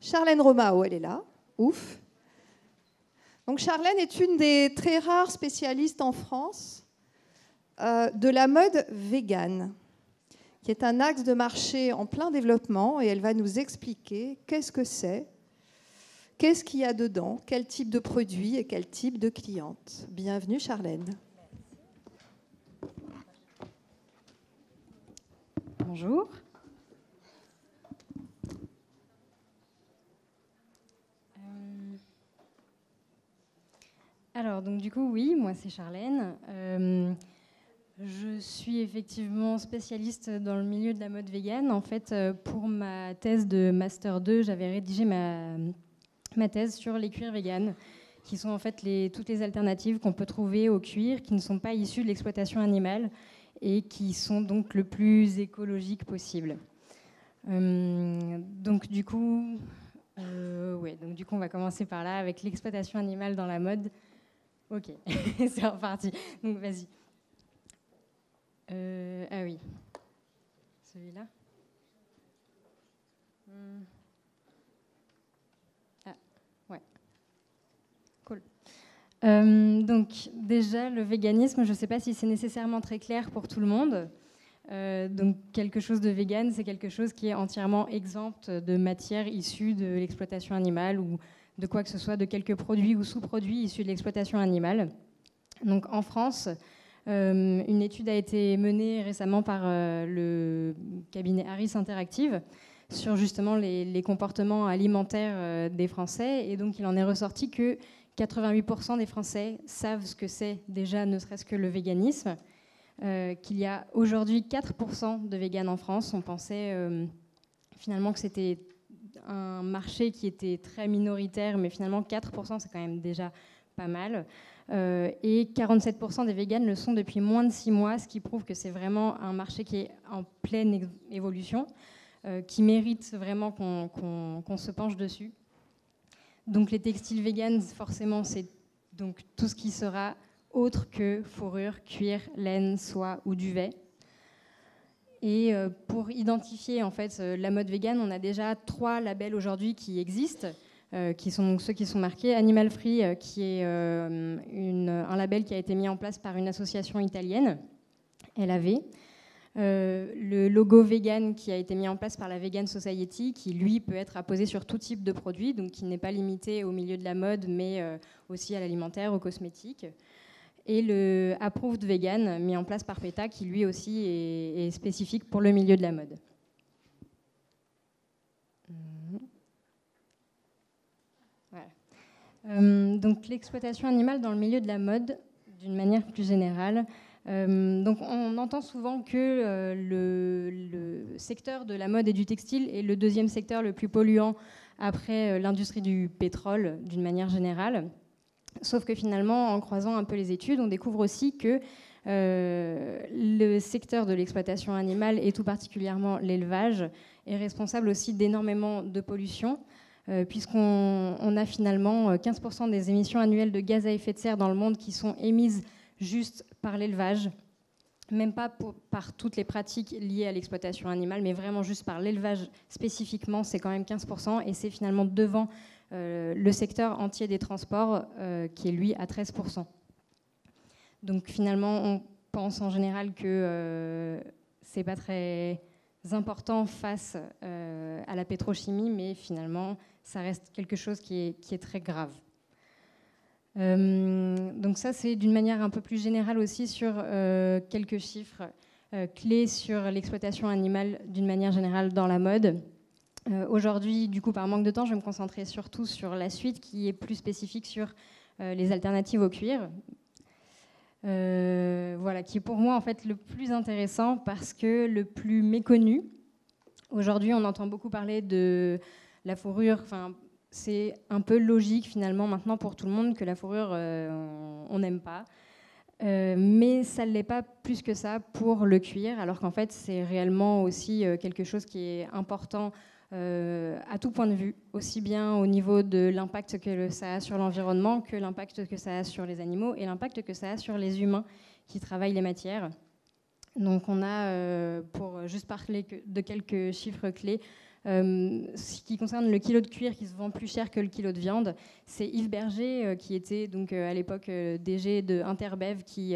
Charlène Romao, elle est là. Ouf. Donc Charlène est une des très rares spécialistes en France de la mode végane, qui est un axe de marché en plein développement, et elle va nous expliquer qu'est-ce que c'est, qu'est-ce qu'il y a dedans, quel type de produit et quel type de cliente. Bienvenue Charlène. Bonjour. Alors, donc du coup, oui, moi c'est Charlène. Je suis effectivement spécialiste dans le milieu de la mode végane. En fait, pour ma thèse de Master 2, j'avais rédigé ma thèse sur les cuirs véganes, qui sont en fait toutes les alternatives qu'on peut trouver au cuir, qui ne sont pas issues de l'exploitation animale et qui sont donc le plus écologique possible. Donc du coup, on va commencer par là, avec l'exploitation animale dans la mode. Ok, c'est reparti. Donc vas-y. Ah oui, celui-là. Ah, ouais. Cool. Donc déjà, le véganisme, je ne sais pas si c'est nécessairement très clair pour tout le monde. Donc quelque chose de vegan, c'est quelque chose qui est entièrement exempt de matières issues de l'exploitation animale ou de quoi que ce soit, de quelques produits ou sous-produits issus de l'exploitation animale. Donc en France, une étude a été menée récemment par le cabinet Harris Interactive sur justement les comportements alimentaires des Français. Et donc il en est ressorti que 88% des Français savent ce que c'est déjà, ne serait-ce que le véganisme. Qu'il y a aujourd'hui 4% de véganes en France. On pensait finalement que c'était un marché qui était très minoritaire, mais finalement 4%, c'est quand même déjà pas mal. Et 47% des véganes le sont depuis moins de 6 mois, ce qui prouve que c'est vraiment un marché qui est en pleine évolution, qui mérite vraiment qu'on se penche dessus. Donc les textiles véganes, forcément, c'est donc tout ce qui sera autre que fourrure, cuir, laine, soie ou duvet. Et pour identifier en fait la mode végane, on a déjà 3 labels aujourd'hui qui existent, qui sont donc ceux qui sont marqués. Animal Free, qui est un label qui a été mis en place par une association italienne, LAV. Le logo vegan qui a été mis en place par la Vegan Society, qui lui peut être apposé sur tout type de produit, donc qui n'est pas limité au milieu de la mode, mais aussi à l'alimentaire, aux cosmétiques. Et le Approved Vegan, mis en place par PETA, qui lui aussi est spécifique pour le milieu de la mode. Voilà. Donc l'exploitation animale dans le milieu de la mode, d'une manière plus générale. Donc on entend souvent que le secteur de la mode et du textile est le deuxième secteur le plus polluant après l'industrie du pétrole, d'une manière générale. Sauf que finalement, en croisant un peu les études, on découvre aussi que le secteur de l'exploitation animale, et tout particulièrement l'élevage, est responsable aussi d'énormément de pollution, puisqu'on a finalement 15% des émissions annuelles de gaz à effet de serre dans le monde qui sont émises juste par l'élevage, même pas par toutes les pratiques liées à l'exploitation animale, mais vraiment juste par l'élevage spécifiquement, c'est quand même 15%, et c'est finalement devant le secteur entier des transports, qui est lui à 13%. Donc finalement, on pense en général que c'est pas très important face à la pétrochimie, mais finalement, ça reste quelque chose qui est très grave. Donc ça, c'est d'une manière un peu plus générale aussi sur quelques chiffres clés sur l'exploitation animale d'une manière générale dans la mode. Aujourd'hui, du coup, par manque de temps, je vais me concentrer surtout sur la suite qui est plus spécifique sur les alternatives au cuir. Voilà, qui est pour moi en fait le plus intéressant parce que le plus méconnu. Aujourd'hui, on entend beaucoup parler de la fourrure. Enfin, c'est un peu logique finalement maintenant pour tout le monde que la fourrure, on n'aime pas. Mais ça ne l'est pas plus que ça pour le cuir, alors qu'en fait, c'est réellement aussi quelque chose qui est important à tout point de vue, aussi bien au niveau de l'impact que ça a sur l'environnement, que l'impact que ça a sur les animaux et l'impact que ça a sur les humains qui travaillent les matières. Donc on a, pour juste parler de quelques chiffres clés, Ce qui concerne le kilo de cuir qui se vend plus cher que le kilo de viande, c'est Yves Berger, qui était donc, à l'époque DG de Interbev, qui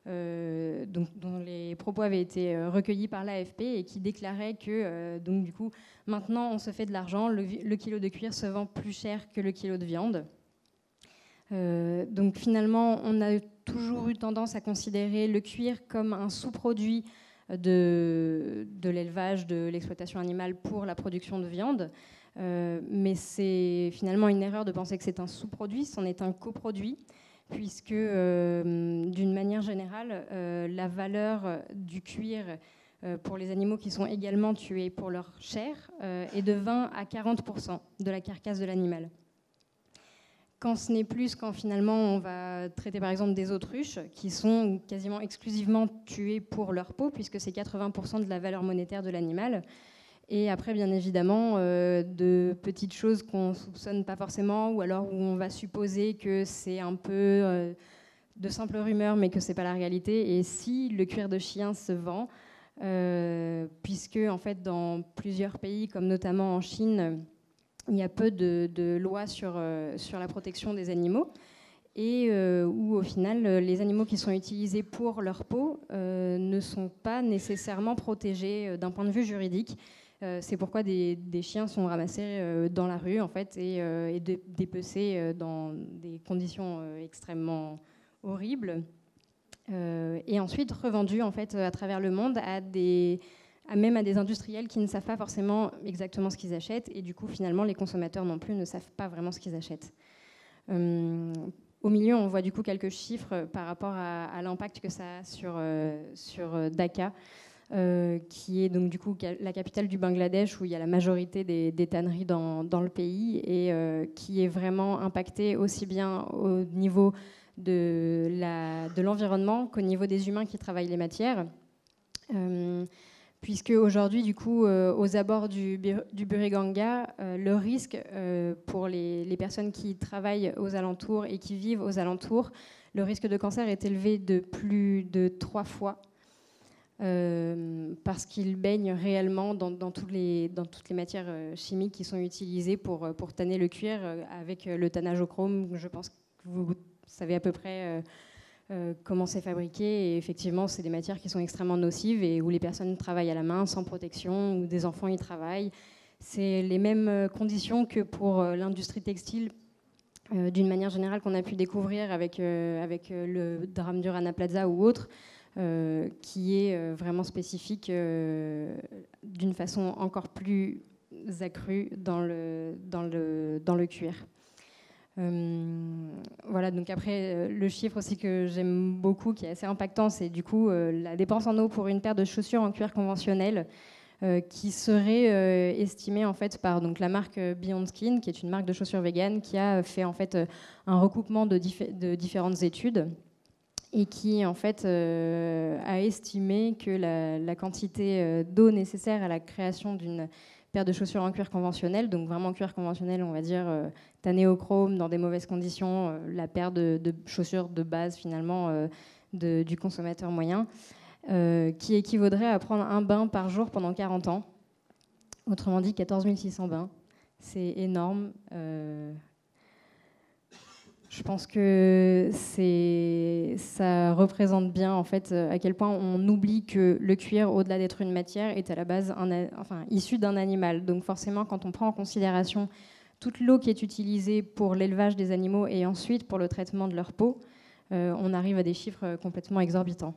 dont les propos avaient été recueillis par l'AFP et qui déclarait que donc, du coup, maintenant on se fait de l'argent, le kilo de cuir se vend plus cher que le kilo de viande. Donc finalement, on a toujours eu tendance à considérer le cuir comme un sous-produit de l'élevage, de l'exploitation animale pour la production de viande. Mais c'est finalement une erreur de penser que c'est un sous-produit, c'en est un coproduit, puisque d'une manière générale, la valeur du cuir pour les animaux qui sont également tués pour leur chair est de 20 à 40% de la carcasse de l'animal. Quand ce n'est plus, quand finalement on va traiter par exemple des autruches qui sont quasiment exclusivement tuées pour leur peau, puisque c'est 80% de la valeur monétaire de l'animal. Et après, bien évidemment, de petites choses qu'on ne soupçonne pas forcément, ou alors où on va supposer que c'est un peu de simples rumeurs, mais que ce n'est pas la réalité. Et si le cuir de chien se vend, puisque en fait, dans plusieurs pays, comme notamment en Chine, il y a peu de lois sur la protection des animaux, et où au final, les animaux qui sont utilisés pour leur peau ne sont pas nécessairement protégés d'un point de vue juridique. C'est pourquoi des chiens sont ramassés dans la rue en fait, et dépecés dans des conditions extrêmement horribles, et ensuite revendus en fait, à travers le monde même à des industriels qui ne savent pas forcément exactement ce qu'ils achètent, et du coup finalement les consommateurs non plus ne savent pas vraiment ce qu'ils achètent. Au milieu, on voit du coup quelques chiffres par rapport à l'impact que ça a sur Dhaka, qui est donc du coup la capitale du Bangladesh, où il y a la majorité des tanneries dans le pays, et qui est vraiment impactée aussi bien au niveau de l'environnement qu'au niveau des humains qui travaillent les matières. Puisque aujourd'hui, du coup, aux abords du Buriganga, le risque pour les personnes qui travaillent aux alentours et qui vivent aux alentours, le risque de cancer est élevé de plus de 3 fois, parce qu'ils baignent réellement dans toutes les matières chimiques qui sont utilisées pour tanner le cuir, avec le tannage au chrome. Je pense que vous savez à peu près comment c'est fabriqué, et effectivement c'est des matières qui sont extrêmement nocives et où les personnes travaillent à la main sans protection, où des enfants y travaillent. C'est les mêmes conditions que pour l'industrie textile, d'une manière générale, qu'on a pu découvrir avec le drame du Rana Plaza ou autre, qui est vraiment spécifique d'une façon encore plus accrue dans le cuir. Voilà, donc après, le chiffre aussi que j'aime beaucoup, qui est assez impactant, c'est du coup la dépense en eau pour une paire de chaussures en cuir conventionnel, qui serait estimée en fait par donc la marque Beyond Skin, qui est une marque de chaussures véganes, qui a fait en fait un recoupement de différentes études, et qui en fait a estimé que la quantité d'eau nécessaire à la création d'une paire de chaussures en cuir conventionnel, donc vraiment cuir conventionnel, on va dire tanné au chrome dans des mauvaises conditions, la paire de chaussures de base finalement du consommateur moyen, qui équivaudrait à prendre un bain par jour pendant 40 ans. Autrement dit, 14 600 bains. C'est énorme. Je pense que ça représente bien en fait à quel point on oublie que le cuir, au-delà d'être une matière, est à la base issu d'un animal. Donc forcément, quand on prend en considération toute l'eau qui est utilisée pour l'élevage des animaux et ensuite pour le traitement de leur peau, on arrive à des chiffres complètement exorbitants.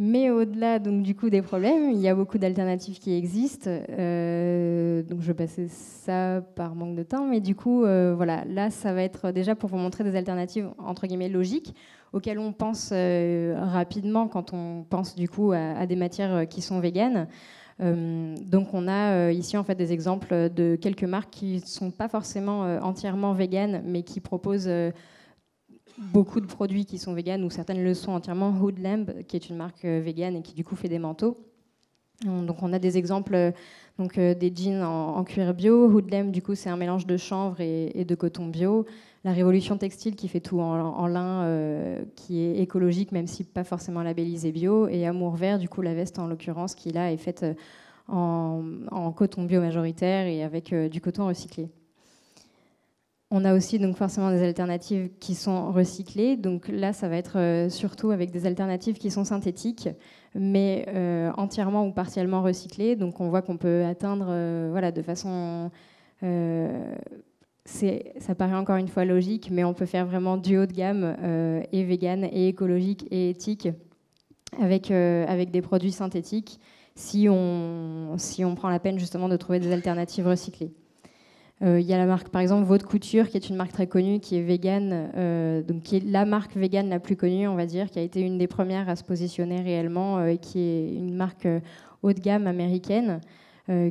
Mais au-delà donc du coup des problèmes, il y a beaucoup d'alternatives qui existent. Donc je vais passer ça par manque de temps, mais du coup voilà, là ça va être déjà pour vous montrer des alternatives entre guillemets logiques auxquelles on pense rapidement quand on pense du coup à des matières qui sont véganes. Donc on a ici en fait des exemples de quelques marques qui ne sont pas forcément entièrement véganes, mais qui proposent beaucoup de produits qui sont véganes, ou certaines le sont entièrement. Hoodlamb, qui est une marque végane et qui du coup fait des manteaux. Donc on a des exemples, des jeans en cuir bio. Hoodlamb, du coup, c'est un mélange de chanvre et de coton bio. La Révolution Textile, qui fait tout en lin, qui est écologique, même si pas forcément labellisé bio. Et Amour Vert, du coup, la veste en l'occurrence, qui là est faite en coton bio majoritaire et avec du coton recyclé. On a aussi donc forcément des alternatives qui sont recyclées. Donc là, ça va être surtout avec des alternatives qui sont synthétiques, mais entièrement ou partiellement recyclées. Donc on voit qu'on peut atteindre voilà, de façon... ça paraît encore une fois logique, mais on peut faire vraiment du haut de gamme et vegan et écologique et éthique avec des produits synthétiques si on prend la peine justement de trouver des alternatives recyclées. Il y a la marque, par exemple, Vaute Couture, qui est une marque très connue, qui est vegan, donc qui est la marque vegan la plus connue, on va dire, qui a été une des premières à se positionner réellement, et qui est une marque haut de gamme américaine,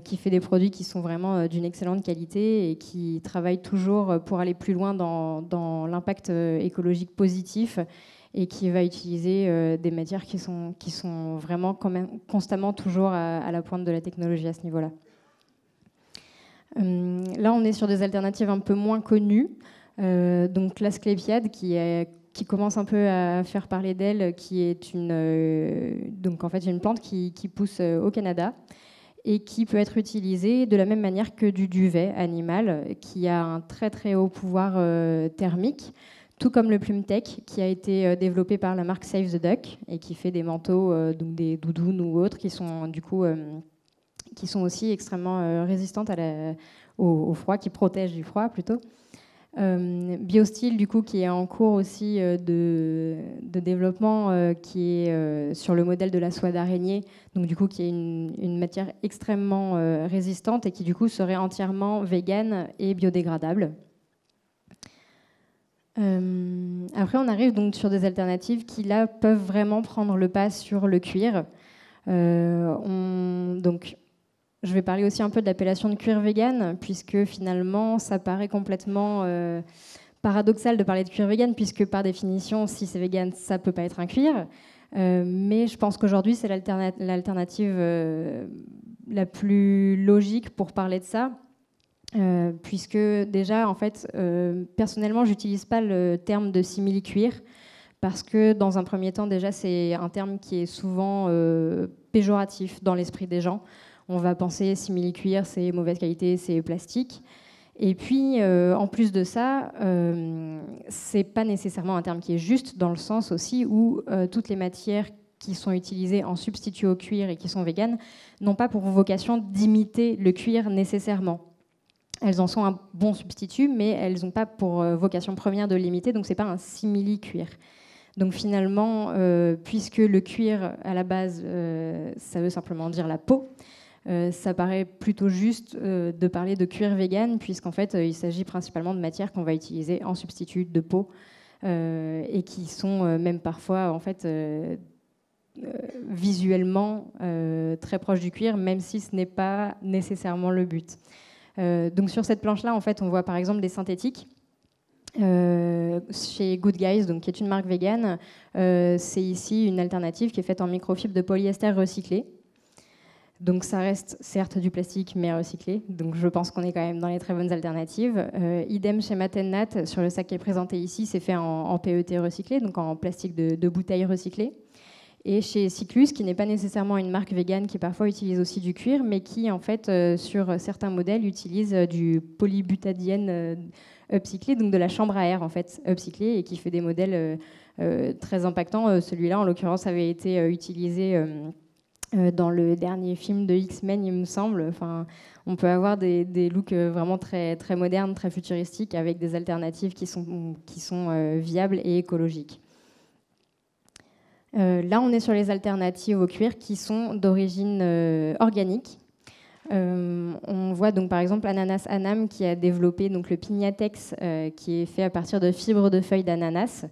qui fait des produits qui sont vraiment d'une excellente qualité et qui travaille toujours pour aller plus loin dans l'impact écologique positif et qui va utiliser des matières qui sont vraiment quand même constamment toujours à la pointe de la technologie à ce niveau-là. Là, on est sur des alternatives un peu moins connues. Donc l'asclépiade, qui commence un peu à faire parler d'elle, qui est donc en fait une plante qui pousse au Canada et qui peut être utilisée de la même manière que du duvet animal, qui a un très très haut pouvoir thermique, tout comme le PlumeTech, qui a été développé par la marque Save the Duck et qui fait des manteaux, donc des doudounes ou autres, qui sont du coup qui sont aussi extrêmement résistantes au froid, qui protègent du froid plutôt. BioSteel, du coup, qui est en cours aussi de développement, qui est sur le modèle de la soie d'araignée, donc du coup qui est une matière extrêmement résistante et qui du coup serait entièrement végane et biodégradable. Après, on arrive donc sur des alternatives qui là peuvent vraiment prendre le pas sur le cuir. Donc, je vais parler aussi un peu de l'appellation de cuir vegan, puisque finalement, ça paraît complètement paradoxal de parler de cuir vegan, puisque par définition, si c'est vegan, ça ne peut pas être un cuir. Mais je pense qu'aujourd'hui, c'est l'alternative la plus logique pour parler de ça, puisque déjà, en fait, personnellement, je n'utilise pas le terme de simili-cuir, parce que dans un premier temps, déjà, c'est un terme qui est souvent péjoratif dans l'esprit des gens. On va penser simili-cuir, c'est mauvaise qualité, c'est plastique. Et puis, en plus de ça, c'est pas nécessairement un terme qui est juste, dans le sens aussi où toutes les matières qui sont utilisées en substitut au cuir et qui sont véganes n'ont pas pour vocation d'imiter le cuir nécessairement. Elles en sont un bon substitut, mais elles n'ont pas pour vocation première de l'imiter, donc c'est pas un simili-cuir. Donc finalement, puisque le cuir, à la base, ça veut simplement dire la peau, ça paraît plutôt juste de parler de cuir vegan, puisqu'en fait, il s'agit principalement de matières qu'on va utiliser en substitut de peau et qui sont même parfois, en fait, visuellement très proches du cuir, même si ce n'est pas nécessairement le but. Donc sur cette planche-là, en fait, on voit par exemple des synthétiques. Chez Good Guys, donc, qui est une marque végane, c'est ici une alternative qui est faite en microfibre de polyester recyclé. Donc ça reste certes du plastique, mais recyclé. Donc je pense qu'on est quand même dans les très bonnes alternatives. Idem chez Matennat, sur le sac qui est présenté ici, c'est fait en PET recyclé, donc en plastique de bouteille recyclée. Et chez Cyclus, qui n'est pas nécessairement une marque végane, qui parfois utilise aussi du cuir, mais qui en fait sur certains modèles utilise du polybutadiène upcyclé, donc de la chambre à air en fait upcyclé, et qui fait des modèles très impactants. Celui-là, en l'occurrence, avait été utilisé dans le dernier film de X-Men, il me semble. Enfin, on peut avoir des looks vraiment très, très modernes, très futuristiques, avec des alternatives qui sont viables et écologiques. Là, on est sur les alternatives au cuir qui sont d'origine organique. On voit donc par exemple Ananas Anam qui a développé donc le Pignatex qui est fait à partir de fibres de feuilles d'ananas,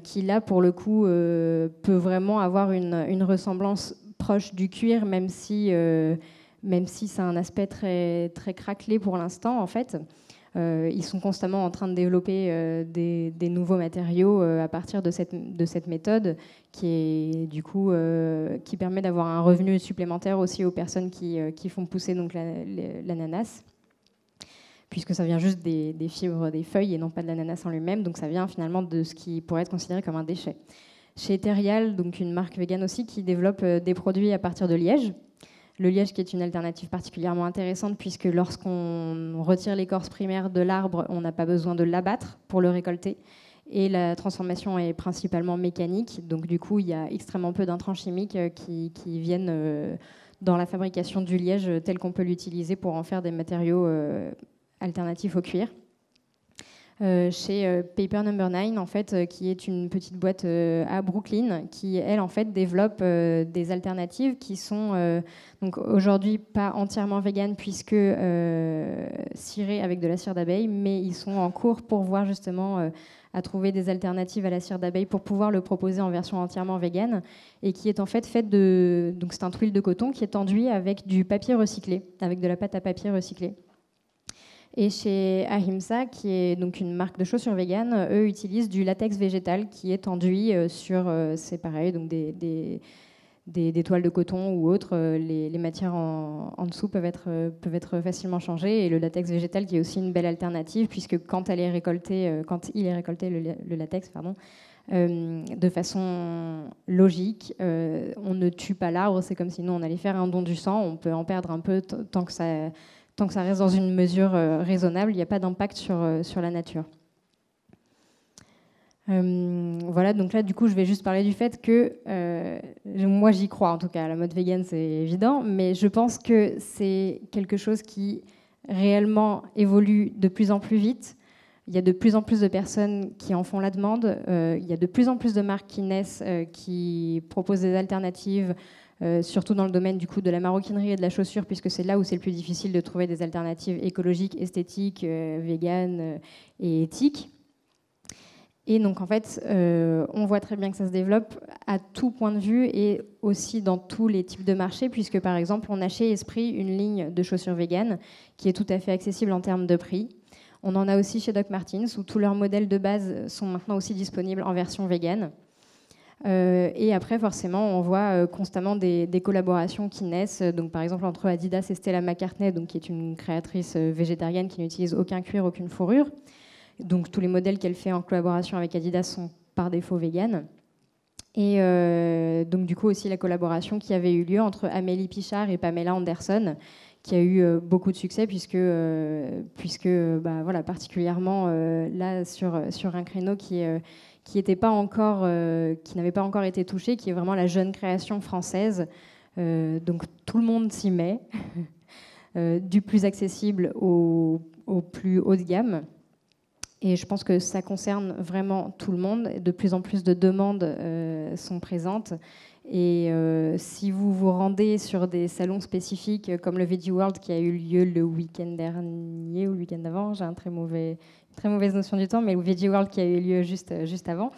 qui là pour le coup peut vraiment avoir une ressemblance proche du cuir, même si ça a un aspect très, très craquelé pour l'instant en fait. Ils sont constamment en train de développer des nouveaux matériaux à partir de cette méthode qui est du coup qui permet d'avoir un revenu supplémentaire aussi aux personnes qui font pousser donc l'ananas, puisque ça vient juste des fibres des feuilles et non pas de l'ananas en lui-même, donc ça vient finalement de ce qui pourrait être considéré comme un déchet. Chez Eterial, donc une marque végane aussi qui développe des produits à partir de liège. Le liège qui est une alternative particulièrement intéressante puisque lorsqu'on retire l'écorce primaire de l'arbre, on n'a pas besoin de l'abattre pour le récolter. Et la transformation est principalement mécanique, donc du coup il y a extrêmement peu d'intrants chimiques qui viennent dans la fabrication du liège tel qu'on peut l'utiliser pour en faire des matériaux alternatifs au cuir. Chez Paper No. 9, en fait, qui est une petite boîte à Brooklyn, qui elle en fait développe des alternatives qui sont donc aujourd'hui pas entièrement véganes puisque cirées avec de la cire d'abeille, mais ils sont en cours pour voir justement à trouver des alternatives à la cire d'abeille pour pouvoir le proposer en version entièrement végane et qui est en fait faite de, donc c'est un tuile de coton qui est enduit avec du papier recyclé, avec de la pâte à papier recyclée. Et chez Ahimsa, qui est donc une marque de chaussures véganes, eux utilisent du latex végétal qui est enduit sur, c'est pareil, donc des toiles de coton ou autres. Les matières en dessous peuvent être facilement changées. Et le latex végétal qui est aussi une belle alternative, puisque quand il est récolté, le latex, pardon, de façon logique, on ne tue pas l'arbre. C'est comme si nous, on allait faire un don du sang. On peut en perdre un peu tant que ça reste dans une mesure raisonnable, il n'y a pas d'impact sur la nature. Voilà, donc là, du coup, je vais juste parler du fait que moi, j'y crois, en tout cas. La mode vegan, c'est évident, mais je pense que c'est quelque chose qui réellement évolue de plus en plus vite. Il y a de plus en plus de personnes qui en font la demande. Il y a de plus en plus de marques qui naissent, qui proposent des alternatives, surtout dans le domaine du coup de la maroquinerie et de la chaussure, puisque c'est là où c'est le plus difficile de trouver des alternatives écologiques, esthétiques, véganes et éthiques. Et donc en fait, on voit très bien que ça se développe à tout point de vue et aussi dans tous les types de marchés, puisque par exemple, on a chez Esprit une ligne de chaussures véganes qui est tout à fait accessible en termes de prix. On en a aussi chez Doc Martens, où tous leurs modèles de base sont maintenant aussi disponibles en version végane. Et après, forcément, on voit constamment des collaborations qui naissent. Donc, par exemple, entre Adidas et Stella McCartney, donc, qui est une créatrice végétarienne qui n'utilise aucun cuir, aucune fourrure. Donc, tous les modèles qu'elle fait en collaboration avec Adidas sont par défaut véganes. Et donc, du coup, aussi la collaboration qui avait eu lieu entre Amélie Pichard et Pamela Anderson, qui a eu beaucoup de succès, puisque voilà, particulièrement là, sur un créneau qui n'avait pas encore été touché, qui est vraiment la jeune création française. Donc tout le monde s'y met, du plus accessible au plus haut de gamme. Et je pense que ça concerne vraiment tout le monde. De plus en plus de demandes sont présentes. Et si vous vous rendez sur des salons spécifiques comme le Veggie World qui a eu lieu le week-end dernier ou le week-end d'avant, j'ai une très mauvaise notion du temps, mais le Veggie World qui a eu lieu juste avant,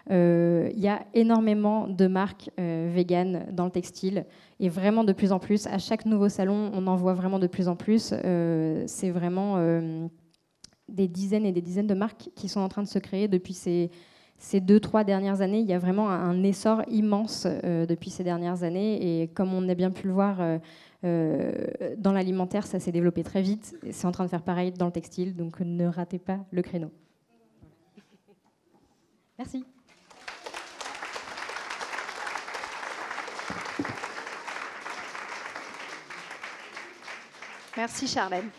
il y a énormément de marques véganes dans le textile et vraiment de plus en plus. À chaque nouveau salon, on en voit vraiment de plus en plus. C'est vraiment des dizaines et des dizaines de marques qui sont en train de se créer depuis ces 2-3 dernières années. Il y a vraiment un essor immense depuis ces dernières années. Et comme on a bien pu le voir dans l'alimentaire, ça s'est développé très vite. C'est en train de faire pareil dans le textile. Donc ne ratez pas le créneau. Merci. Merci Charlène.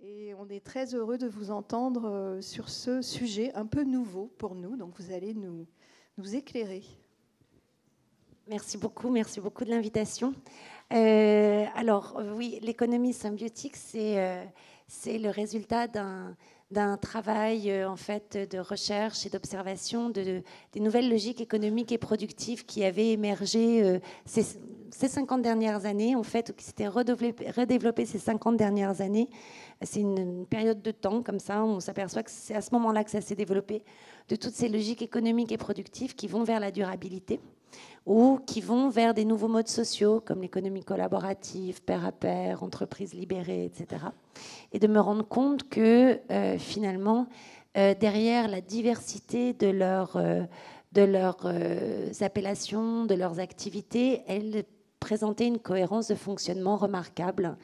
Et on est très heureux de vous entendre sur ce sujet un peu nouveau pour nous. Donc vous allez nous éclairer. Merci beaucoup de l'invitation. Oui, l'économie symbiotique, c'est le résultat d'un travail en fait de recherche et d'observation des nouvelles logiques économiques et productives qui avaient émergé ces 50 dernières années, en fait, ou qui s'étaient redéveloppées ces 50 dernières années. C'est une période de temps comme ça, on s'aperçoit que c'est à ce moment-là que ça s'est développé, de toutes ces logiques économiques et productives qui vont vers la durabilité ou qui vont vers des nouveaux modes sociaux comme l'économie collaborative, pair à pair, entreprise libérée, etc. Et de me rendre compte que finalement, derrière la diversité de leurs appellations, de leurs activités, elles présentaient une cohérence de fonctionnement remarquable.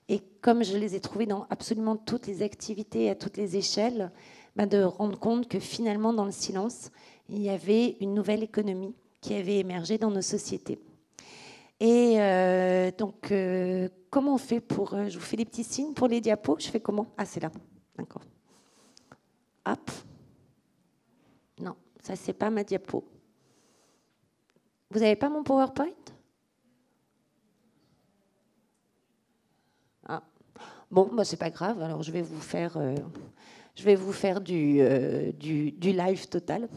Et comme je les ai trouvées dans absolument toutes les activités, à toutes les échelles, de rendre compte que finalement, dans le silence, il y avait une nouvelle économie qui avaient émergé dans nos sociétés. Et donc, comment on fait pour... je vous fais des petits signes pour les diapos. Je fais comment? Ah, c'est là. D'accord. Hop. Non, ça, c'est pas ma diapo. Vous n'avez pas mon PowerPoint? Ah. Bon, bah, c'est pas grave. Alors, je vais vous faire du live total.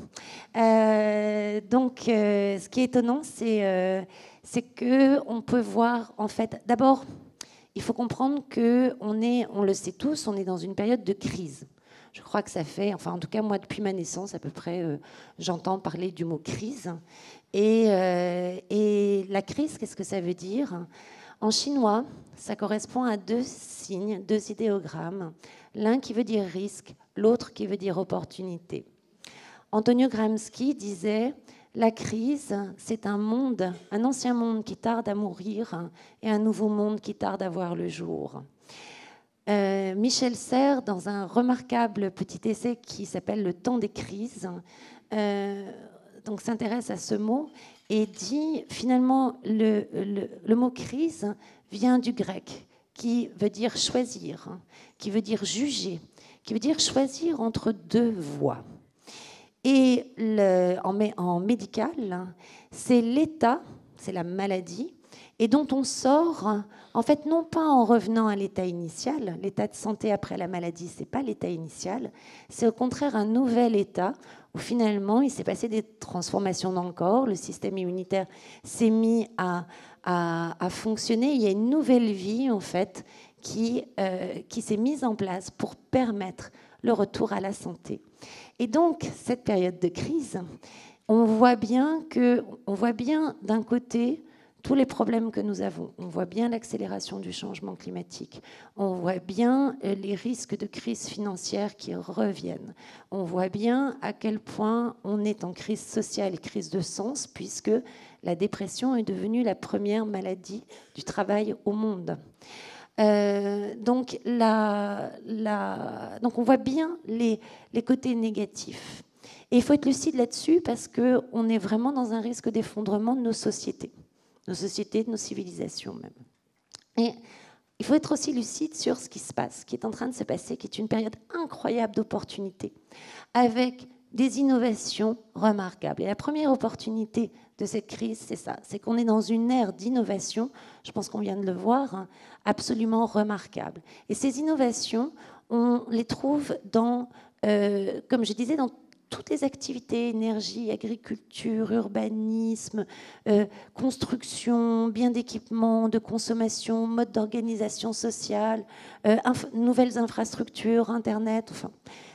Donc, ce qui est étonnant, c'est qu'on peut voir, en fait, d'abord, il faut comprendre qu'on le sait tous, on est dans une période de crise. Je crois que ça fait, enfin en tout cas moi depuis ma naissance à peu près, j'entends parler du mot crise. Et la crise, qu'est-ce que ça veut dire? En chinois, ça correspond à 2 signes, 2 idéogrammes. L'un qui veut dire risque, l'autre qui veut dire opportunité. Antonio Gramsci disait « La crise, c'est un ancien monde qui tarde à mourir et un nouveau monde qui tarde à voir le jour ». Michel Serres, dans un remarquable petit essai qui s'appelle « Le temps des crises », donc s'intéresse à ce mot et dit finalement le mot crise vient du grec qui veut dire choisir, qui veut dire juger, qui veut dire choisir entre 2 voies. Et en médical, c'est l'état, c'est la maladie, et dont on sort, en fait, non pas en revenant à l'état initial. L'état de santé après la maladie, ce n'est pas l'état initial. C'est au contraire un nouvel état où finalement, il s'est passé des transformations dans le corps. Le système immunitaire s'est mis à fonctionner. Il y a une nouvelle vie, en fait, qui s'est mise en place pour permettre le retour à la santé. Et donc, cette période de crise, on voit bien d'un côté tous les problèmes que nous avons. On voit bien l'accélération du changement climatique. On voit bien les risques de crise financière qui reviennent. On voit bien à quel point on est en crise sociale et crise de sens, puisque la dépression est devenue la première maladie du travail au monde. Donc on voit bien les côtés négatifs. Et il faut être lucide là-dessus parce qu'on est vraiment dans un risque d'effondrement de nos sociétés, de nos civilisations même. Et il faut être aussi lucide sur ce qui se passe, ce qui est en train de se passer, qui est une période incroyable d'opportunités, avec des innovations remarquables. Et la première opportunité de cette crise, c'est ça, c'est qu'on est dans une ère d'innovation, je pense qu'on vient de le voir, absolument remarquable. Et ces innovations, on les trouve dans, comme je disais, dans toutes les activités, énergie, agriculture, urbanisme, construction, biens d'équipement, de consommation, mode d'organisation sociale, nouvelles infrastructures, Internet, enfin,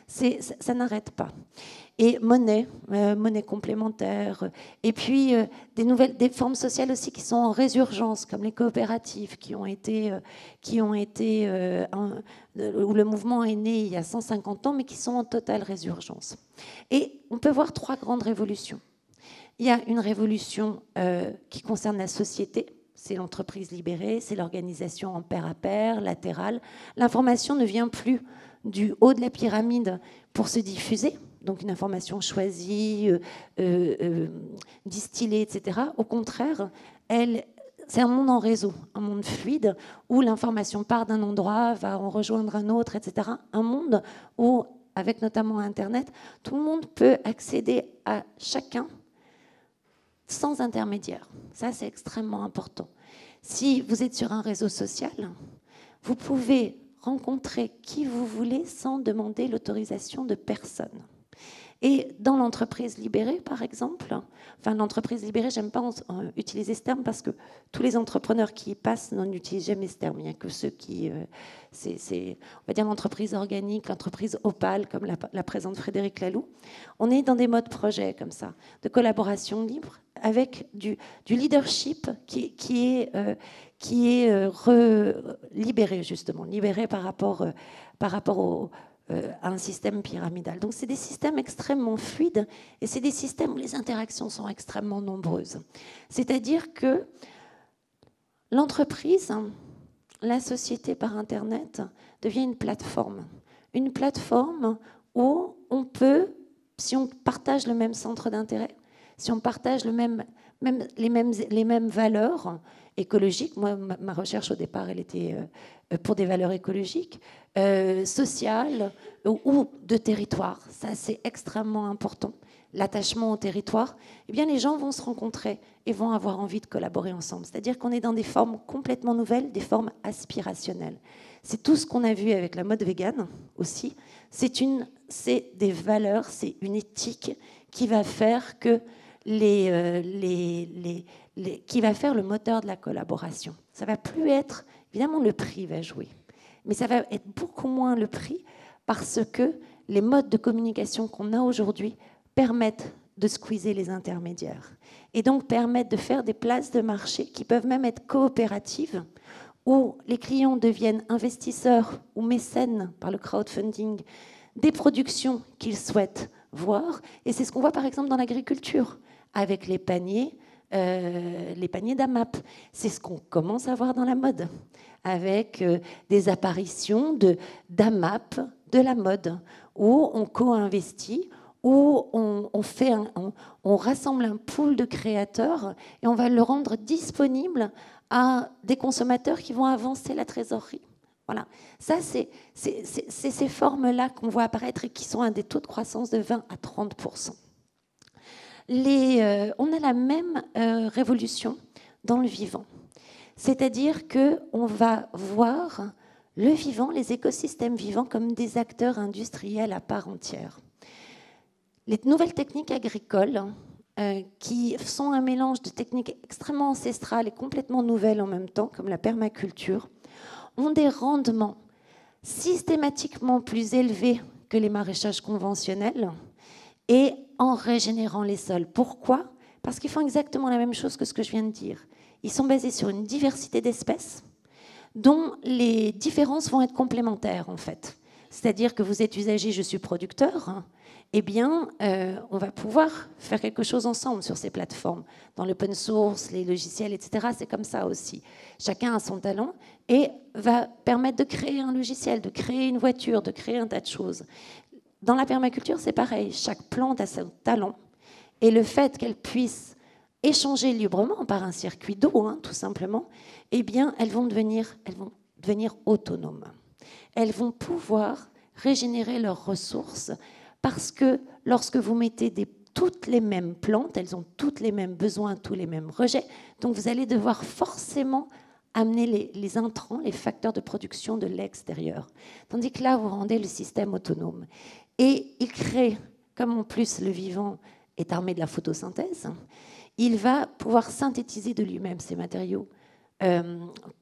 ça n'arrête pas. Et monnaie complémentaire, et puis des formes sociales aussi qui sont en résurgence, comme les coopératives où le mouvement est né il y a 150 ans, mais qui sont en totale résurgence. Et on peut voir 3 grandes révolutions. Il y a une révolution qui concerne la société, c'est l'entreprise libérée, c'est l'organisation en pair à pair, latérale. L'information ne vient plus du haut de la pyramide pour se diffuser, donc une information choisie, distillée, etc. Au contraire, c'est un monde en réseau, un monde fluide, où l'information part d'un endroit, va en rejoindre un autre, etc. Un monde où, avec notamment Internet, tout le monde peut accéder à chacun sans intermédiaire. Ça, c'est extrêmement important. Si vous êtes sur un réseau social, vous pouvez rencontrer qui vous voulez sans demander l'autorisation de personne. Et dans l'entreprise libérée, par exemple, enfin l'entreprise libérée, j'aime pas utiliser ce terme parce que tous les entrepreneurs qui y passent n'utilisent jamais ce terme. Il n'y a que ceux qui, on va dire l'entreprise organique, l'entreprise opale, comme la présente Frédéric Laloux. On est dans des modes projets comme ça, de collaboration libre, avec du leadership qui est libéré justement, libéré par rapport à un système pyramidal. Donc c'est des systèmes extrêmement fluides et c'est des systèmes où les interactions sont extrêmement nombreuses. C'est-à-dire que l'entreprise, la société par Internet devient une plateforme où on peut, si on partage le même centre d'intérêt, si on partage les mêmes valeurs écologiques. Moi, ma recherche au départ, elle était pour des valeurs écologiques, sociales ou de territoire. Ça, c'est extrêmement important. L'attachement au territoire, eh bien, les gens vont se rencontrer et vont avoir envie de collaborer ensemble. C'est-à-dire qu'on est dans des formes complètement nouvelles, des formes aspirationnelles. C'est tout ce qu'on a vu avec la mode végane aussi. C'est des valeurs, c'est une éthique qui va faire que qui va faire le moteur de la collaboration. Ça va plus être, évidemment, le prix va jouer, mais ça va être beaucoup moins le prix parce que les modes de communication qu'on a aujourd'hui permettent de squeezer les intermédiaires et donc permettent de faire des places de marché qui peuvent même être coopératives, où les clients deviennent investisseurs ou mécènes par le crowdfunding des productions qu'ils souhaitent voir. Et c'est ce qu'on voit par exemple dans l'agriculture, avec les paniers d'AMAP. C'est ce qu'on commence à voir dans la mode, avec des apparitions d'AMAP de la mode, où on co-investit, où on rassemble un pool de créateurs et on va le rendre disponible à des consommateurs qui vont avancer la trésorerie. Voilà. Ça, c'est ces formes-là qu'on voit apparaître et qui sont à des taux de croissance de 20 à 30%. On a la même révolution dans le vivant. C'est-à-dire qu'on va voir le vivant, les écosystèmes vivants, comme des acteurs industriels à part entière. Les nouvelles techniques agricoles, qui sont un mélange de techniques extrêmement ancestrales et complètement nouvelles en même temps, comme la permaculture, ont des rendements systématiquement plus élevés que les maraîchages conventionnels et en régénérant les sols. Pourquoi ? Parce qu'ils font exactement la même chose que ce que je viens de dire. Ils sont basés sur une diversité d'espèces dont les différences vont être complémentaires, en fait. C'est-à-dire que vous êtes usager, je suis producteur, eh bien, on va pouvoir faire quelque chose ensemble sur ces plateformes. Dans l'open source, les logiciels, etc., c'est comme ça aussi. Chacun a son talent et va permettre de créer un logiciel, de créer une voiture, de créer un tas de choses. Dans la permaculture, c'est pareil. Chaque plante a son talent. Et le fait qu'elle puisse échanger librement par un circuit d'eau, tout simplement, eh bien, elles vont devenir autonomes. Elles vont pouvoir régénérer leurs ressources parce que lorsque vous mettez toutes les mêmes plantes, elles ont toutes les mêmes besoins, tous les mêmes rejets, donc vous allez devoir forcément amener les intrants, les facteurs de production de l'extérieur. Tandis que là, vous rendez le système autonome. Et il crée, comme en plus le vivant est armé de la photosynthèse, il va pouvoir synthétiser de lui-même ces matériaux,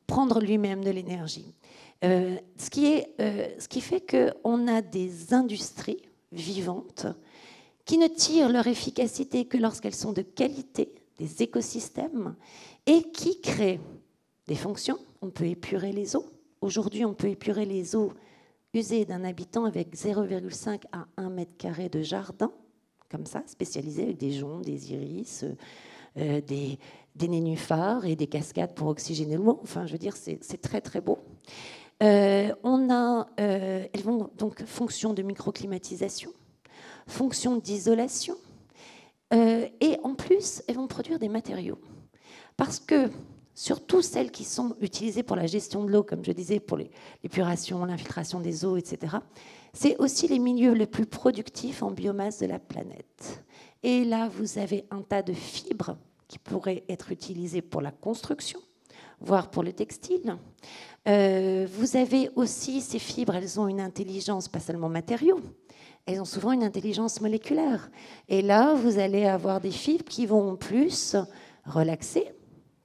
prendre lui-même de l'énergie. Ce qui fait qu'on a des industries vivantes qui ne tirent leur efficacité que lorsqu'elles sont de qualité, des écosystèmes, et qui créent des fonctions. On peut épurer les eaux. Aujourd'hui, on peut épurer les eaux usées d'un habitant avec 0,5 à 1 mètre carré de jardin, comme ça, spécialisé avec des joncs, des iris, des nénuphars et des cascades pour oxygéner l'eau. Enfin, je veux dire, c'est très, très beau. Elles vont donc fonction de microclimatisation, fonction d'isolation, et en plus, elles vont produire des matériaux. Parce que, surtout celles qui sont utilisées pour la gestion de l'eau, comme je disais, pour l'épuration, l'infiltration des eaux, etc., c'est aussi les milieux les plus productifs en biomasse de la planète. Et là, vous avez un tas de fibres qui pourraient être utilisées pour la construction, voire pour le textile. Vous avez aussi ces fibres, elles ont une intelligence, pas seulement matériaux, elles ont souvent une intelligence moléculaire. Et là, vous allez avoir des fibres qui vont plus relaxer,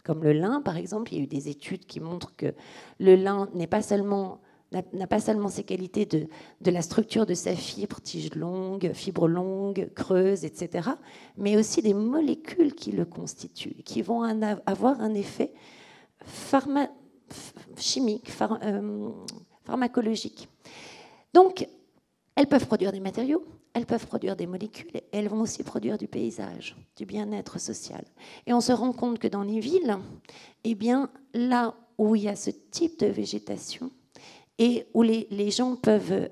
comme le lin, par exemple. Il y a eu des études qui montrent que le lin n'a pas seulement ces qualités de la structure de sa fibre, tige longue, fibre longue, creuse, etc., mais aussi des molécules qui le constituent, qui vont avoir un effet chimique, pharmacologique. Donc, elles peuvent produire des matériaux, elles peuvent produire des molécules, et elles vont aussi produire du paysage, du bien-être social. Et on se rend compte que dans les villes, eh bien, là où il y a ce type de végétation, et où les gens peuvent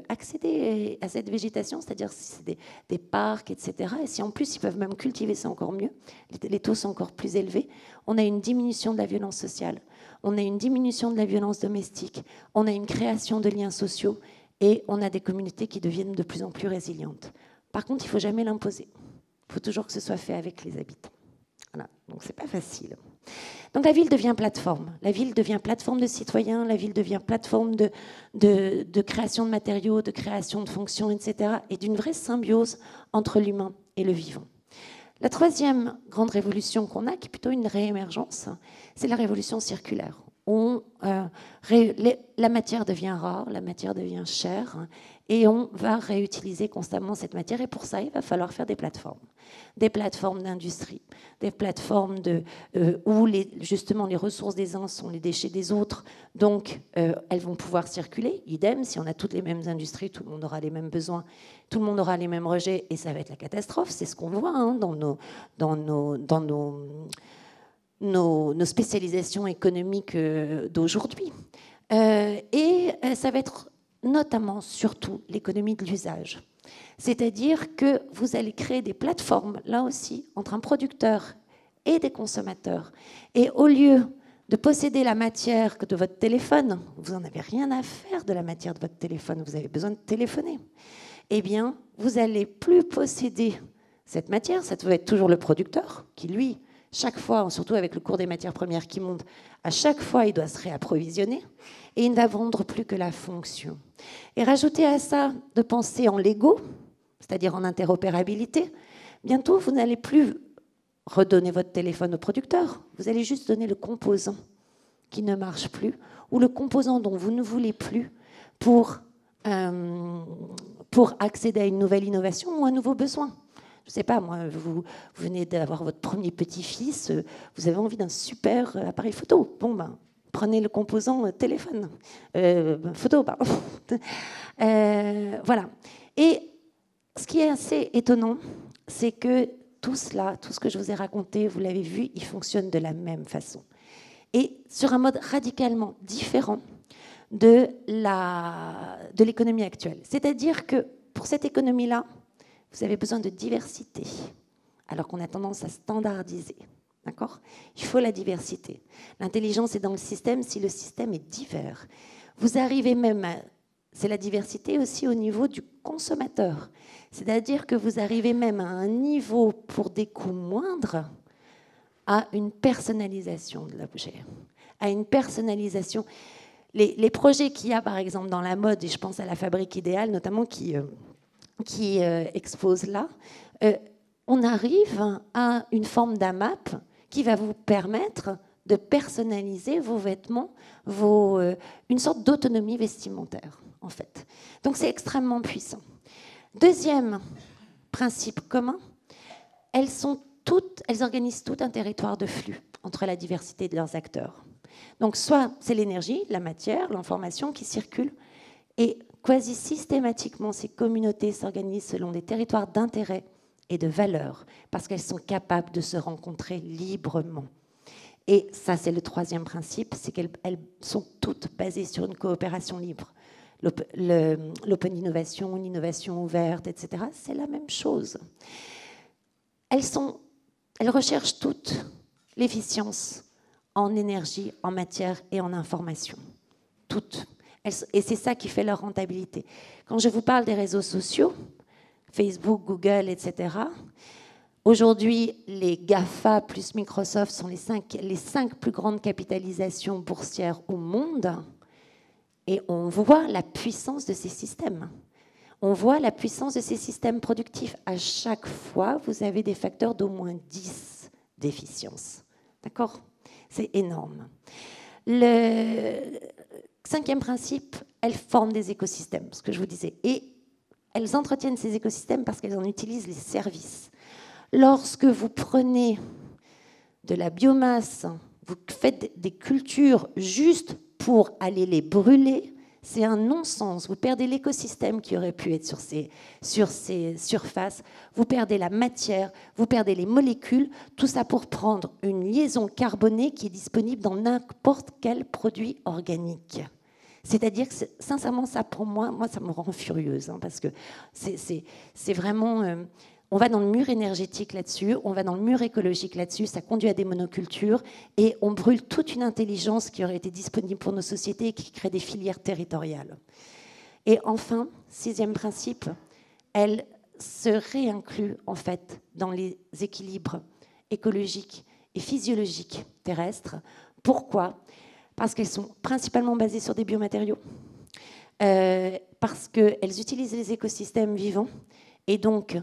accéder à cette végétation, c'est-à-dire si c'est des parcs, etc. Et si en plus ils peuvent même cultiver ça encore mieux, les taux sont encore plus élevés, on a une diminution de la violence sociale, on a une diminution de la violence domestique, on a une création de liens sociaux et on a des communautés qui deviennent de plus en plus résilientes. Par contre, il ne faut jamais l'imposer. Il faut toujours que ce soit fait avec les habitants. Voilà, donc c'est pas facile. Donc la ville devient plateforme. La ville devient plateforme de citoyens, la ville devient plateforme de création de matériaux, de création de fonctions, etc. Et d'une vraie symbiose entre l'humain et le vivant. La troisième grande révolution qu'on a, qui est plutôt une réémergence, c'est la révolution circulaire. La matière devient rare, la matière devient chère, et on va réutiliser constamment cette matière. Et pour ça, il va falloir faire des plateformes d'industrie, des plateformes où justement les ressources des uns sont les déchets des autres, donc elles vont pouvoir circuler. Idem, si on a toutes les mêmes industries, tout le monde aura les mêmes besoins, tout le monde aura les mêmes rejets, et ça va être la catastrophe. C'est ce qu'on voit hein, dans nos spécialisations économiques d'aujourd'hui. Et ça va être notamment, surtout, l'économie de l'usage. C'est-à-dire que vous allez créer des plateformes, là aussi, entre un producteur et des consommateurs. Et au lieu de posséder la matière de votre téléphone, vous n'en avez rien à faire de la matière de votre téléphone, vous avez besoin de téléphoner. Eh bien, vous n'allez plus posséder cette matière, ça va être toujours le producteur qui, lui, chaque fois, surtout avec le cours des matières premières qui monte, à chaque fois, il doit se réapprovisionner et il ne va vendre plus que la fonction. Et rajouter à ça de penser en Lego, c'est-à-dire en interopérabilité, bientôt, vous n'allez plus redonner votre téléphone au producteur, vous allez juste donner le composant qui ne marche plus ou le composant dont vous ne voulez plus pour accéder à une nouvelle innovation ou un nouveau besoin. Je ne sais pas, moi, vous venez d'avoir votre premier petit-fils, vous avez envie d'un super appareil photo. Bon, ben, prenez le composant téléphone. Photo, pardon. Voilà. Et ce qui est assez étonnant, c'est que tout cela, tout ce que je vous ai raconté, vous l'avez vu, il fonctionne de la même façon. Et sur un mode radicalement différent de l'économie actuelle. C'est-à-dire que pour cette économie-là, vous avez besoin de diversité, alors qu'on a tendance à standardiser. D'accord ? Il faut la diversité. L'intelligence est dans le système si le système est divers. Vous arrivez même à... C'est la diversité aussi au niveau du consommateur. C'est-à-dire que vous arrivez même à un niveau pour des coûts moindres à une personnalisation de l'objet, à une personnalisation. Les projets qu'il y a, par exemple, dans la mode, et je pense à la Fabrique Idéale, notamment, qui expose là, on arrive à une forme d'AMAP qui va vous permettre de personnaliser vos vêtements, une sorte d'autonomie vestimentaire, en fait. Donc c'est extrêmement puissant. Deuxième principe commun, elles organisent tout un territoire de flux entre la diversité de leurs acteurs. Donc soit c'est l'énergie, la matière, l'information qui circule, et quasi systématiquement, ces communautés s'organisent selon des territoires d'intérêt et de valeurs, parce qu'elles sont capables de se rencontrer librement. Et ça, c'est le troisième principe, c'est qu'elles sont toutes basées sur une coopération libre. L'open innovation, l'innovation ouverte, etc., c'est la même chose. Elles recherchent toutes l'efficience en énergie, en matière et en information. Toutes. Et c'est ça qui fait leur rentabilité. Quand je vous parle des réseaux sociaux, Facebook, Google, etc., aujourd'hui, les GAFA plus Microsoft sont les cinq plus grandes capitalisations boursières au monde. Et on voit la puissance de ces systèmes. On voit la puissance de ces systèmes productifs. À chaque fois, vous avez des facteurs d'au moins 10 d'efficience. D'accord ? C'est énorme. Le cinquième principe, elles forment des écosystèmes, ce que je vous disais. Et elles entretiennent ces écosystèmes parce qu'elles en utilisent les services. Lorsque vous prenez de la biomasse, vous faites des cultures juste pour aller les brûler, c'est un non-sens. Vous perdez l'écosystème qui aurait pu être sur ces surfaces, vous perdez la matière, vous perdez les molécules, tout ça pour prendre une liaison carbonée qui est disponible dans n'importe quel produit organique. C'est-à-dire que, sincèrement, ça, pour moi, ça me rend furieuse, hein, parce que c'est vraiment... on va dans le mur énergétique là-dessus, on va dans le mur écologique là-dessus, ça conduit à des monocultures, et on brûle toute une intelligence qui aurait été disponible pour nos sociétés et qui crée des filières territoriales. Et enfin, 6e principe, elle se réinclut, en fait, dans les équilibres écologiques et physiologiques terrestres. Pourquoi ? Parce qu'elles sont principalement basées sur des biomatériaux, parce qu'elles utilisent les écosystèmes vivants, et donc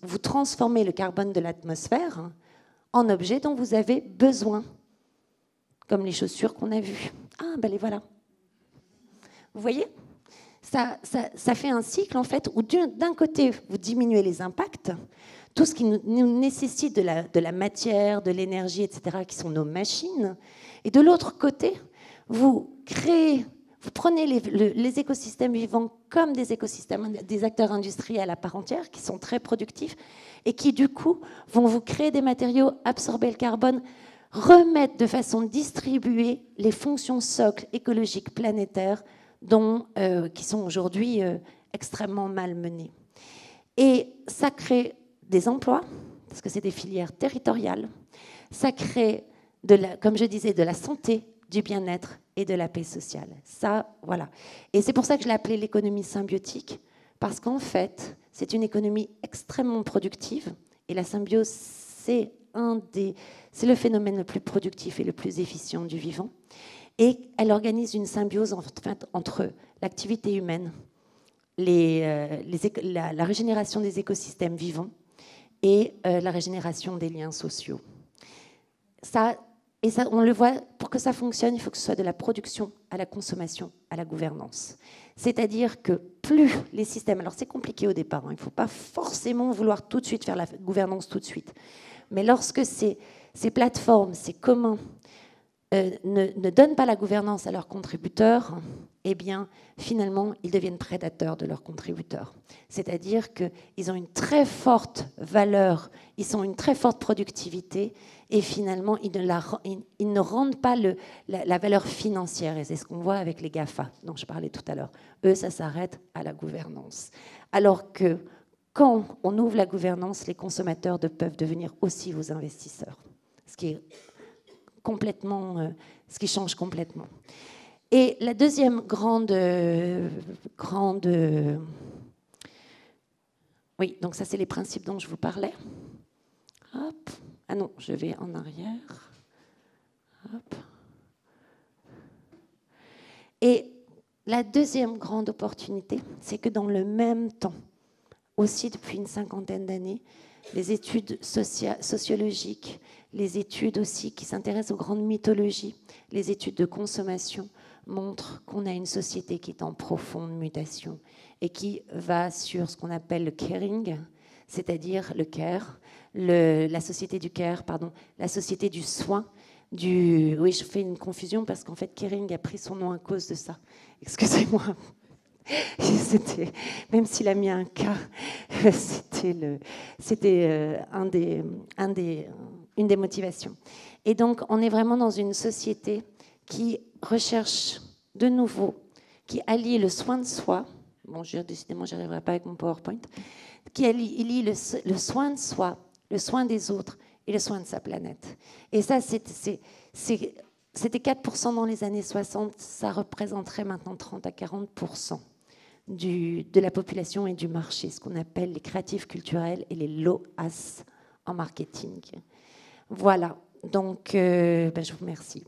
vous transformez le carbone de l'atmosphère en objet dont vous avez besoin, comme les chaussures qu'on a vues. Ah, ben les voilà. Vous voyez ? Ça fait un cycle, en fait, où d'un côté, vous diminuez les impacts, tout ce qui nous nécessite de la matière, de l'énergie, etc., qui sont nos machines. Et de l'autre côté, vous prenez les écosystèmes vivants comme des écosystèmes, des acteurs industriels à part entière, qui sont très productifs, et qui, du coup, vont vous créer des matériaux, absorber le carbone, remettre de façon distribuée les fonctions socles écologiques planétaires qui sont aujourd'hui extrêmement malmenées. Et ça crée des emplois, parce que c'est des filières territoriales. Ça crée, comme je disais, de la santé, du bien-être et de la paix sociale. Ça, voilà. Et c'est pour ça que je l'ai appelée l'économie symbiotique, parce qu'en fait, c'est une économie extrêmement productive, et la symbiose, c'est le phénomène le plus productif et le plus efficient du vivant. Et elle organise une symbiose entre l'activité humaine, la régénération des écosystèmes vivants et la régénération des liens sociaux. Et ça, on le voit, pour que ça fonctionne, il faut que ce soit de la production à la consommation, à la gouvernance. C'est-à-dire que plus les systèmes... Alors c'est compliqué au départ, hein, il ne faut pas forcément vouloir tout de suite faire la gouvernance tout de suite. Mais lorsque ces plateformes, ces communs, ne donnent pas la gouvernance à leurs contributeurs, eh bien, finalement, ils deviennent prédateurs de leurs contributeurs. C'est-à-dire qu'ils ont une très forte valeur, ils ont une très forte productivité, et finalement, ils ne rendent pas la valeur financière. Et c'est ce qu'on voit avec les GAFA, dont je parlais tout à l'heure. Eux, ça s'arrête à la gouvernance. Alors que quand on ouvre la gouvernance, les consommateurs peuvent devenir aussi vos investisseurs. Ce qui change complètement. Et la deuxième oui, donc ça c'est les principes dont je vous parlais. Hop. Ah non, je vais en arrière. Hop. Et la deuxième grande opportunité, c'est que dans le même temps, aussi depuis une 50aine d'années, les études sociologiques, les études aussi qui s'intéressent aux grandes mythologies, les études de consommation montrent qu'on a une société qui est en profonde mutation et qui va sur ce qu'on appelle le caring, c'est-à-dire le care, la société du care, pardon, la société du soin, oui, je fais une confusion parce qu'en fait, caring a pris son nom à cause de ça. Excusez-moi. Même s'il a mis un K, c'était une des motivations. Et donc, on est vraiment dans une société qui recherche de nouveau, qui allie le soin de soi. Bon, décidément, je n'y arriverai pas avec mon PowerPoint. Qui allie le soin de soi, le soin des autres et le soin de sa planète. Et ça, c'était 4% dans les années 60. Ça représenterait maintenant 30 à 40% de la population et du marché, ce qu'on appelle les créatifs culturels et les LOAS en marketing. Voilà, donc je vous remercie.